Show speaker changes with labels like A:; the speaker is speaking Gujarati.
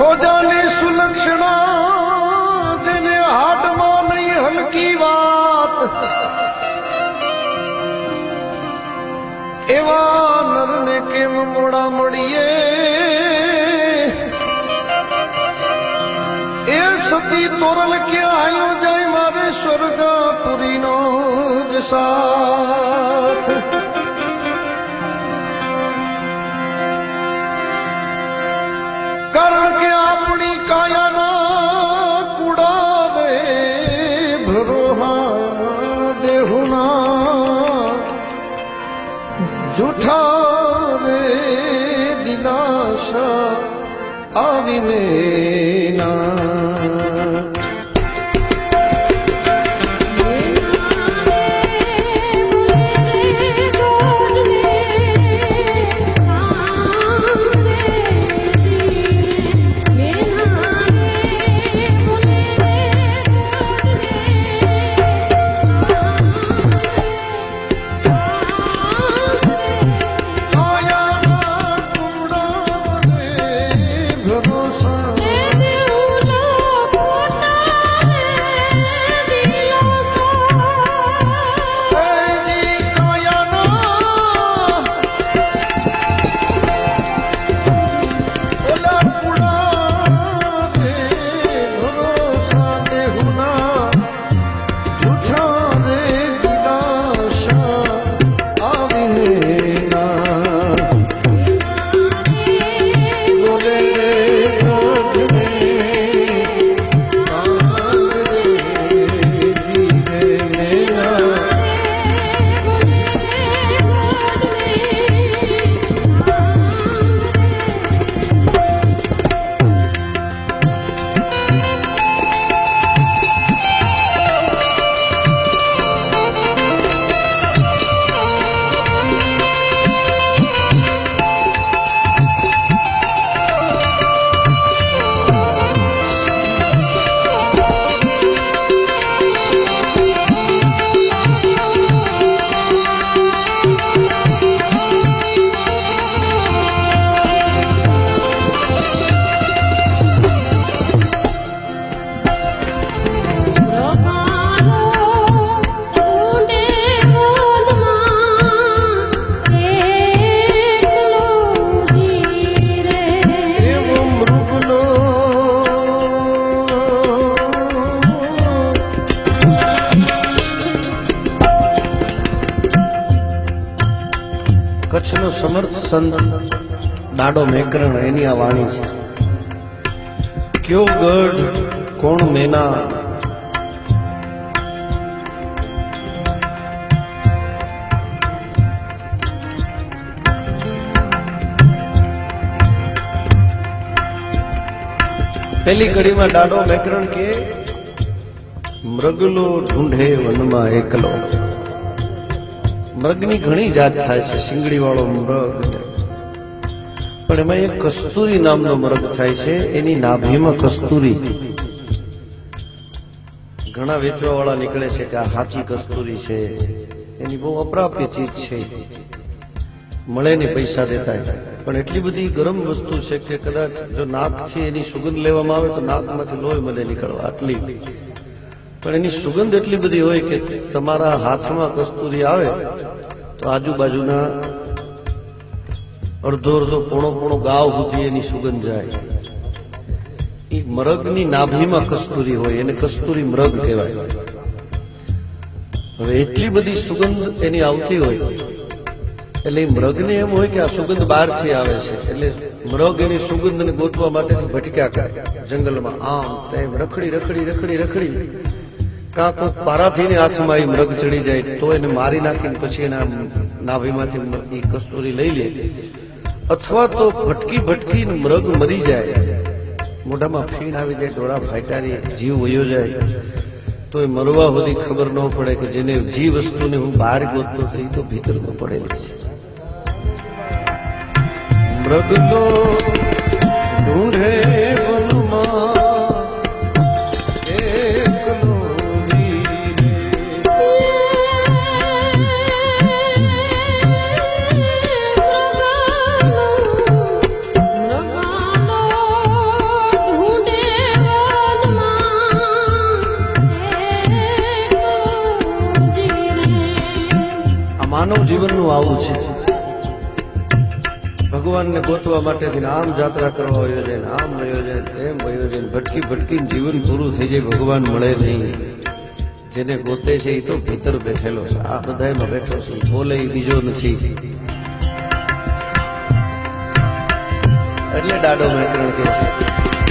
A: ખોજાની સુલક્ષણા જેને હાડમાં નહીં હલકી વાત એવા નરને કેમ મોડા મળીએ એ સતી તોરલ ક્યાં હાલ્યો જાય મારે સ્વર્ગપુરીનો જ સાથ કારણ કે આપણી કાયાના કુડાવે ભરોહા દેહુના જૂઠા રે દિલાશા આવીને ના કચ્છનો સમર્થ સંત ડાડો મેકરણ એની આ વાણી છે ક્યો ગઢ કોણ મેના પહેલી કડીમાં ડાડો મેકરણ કે મૃગલો ઢૂંઢે વનમાં એકલો મૃગની ઘણી જાત થાય છે શિંગડી વાળો મૃગ પણ એમાં એક કસ્તુરી નામનો મૃગ થાય છે એની નાભીમાં કસ્તુરી ઘણા વેચવા વાળા નીકળે છે કે આ સાચી કસ્તુરી છે એની બહુ અપ્રાપ્ય ચીજ છે મળે ને પૈસા દેતા પણ એટલી બધી ગરમ વસ્તુ છે કે કદાચ જો નાકથી એની સુગંધ લેવામાં આવે તો નાકમાંથી લોહી મળે નીકળવા આટલી પણ એની સુગંધ એટલી બધી હોય કે તમારા હાથમાં કસ્તુરી આવે તો આજુબાજુના અડધો અડધો પોણો ગાવ સુધી એની સુગંધ જાય એ મરગની નાભીમાં કસ્તુરી હોય એને કસ્તુરી મૃગ કહેવાય હવે એટલી બધી સુગંધ એની આવતી હોય એટલે મૃગને એમ હોય કે આ સુગંધ બહારથી આવે છે એટલે મૃગ એની સુગંધને ગોતવા માટે ભટક્યા કરે જંગલમાં આમ તેમ રખડી રખડી રખડી રખડી કાં કોઈ પારાથી હાથમાં એ મૃગ ચડી જાય તો એને મારી નાખીને પછી એના નાભીમાંથી કસ્તુરી લઈ લે અથવા તો ભટકી ભટકીને મૃગ મરી જાય મોઢામાં ફીણ આવી જાય ડોળા ફાટ્યાની જીવ વયો જાય તો એ મરવા સુધી ખબર ન પડે કે જેને જે વસ્તુને હું બહાર ગોતતો થઈ તો ભીતરમાં પડેલી છે મૃગ તો ઢૂંઢે વનમાં માનવ જીવનનું આવું છે. ભગવાનને ગોતવા માટે આમ જાત્રા કરવા વયો જાય, આમ વયો જાય, તેમ વયો જાય, ભટકી ભટકીને જીવન પૂરું થઈ જાય, ભગવાન મળે નહીં. જેને ગોતે છે એ તો ભીતર બેઠેલો છે, આ બધામાં બેઠો છે, બોલે એ બીજો નથી. એટલે દાડો મેકરણ કહે છે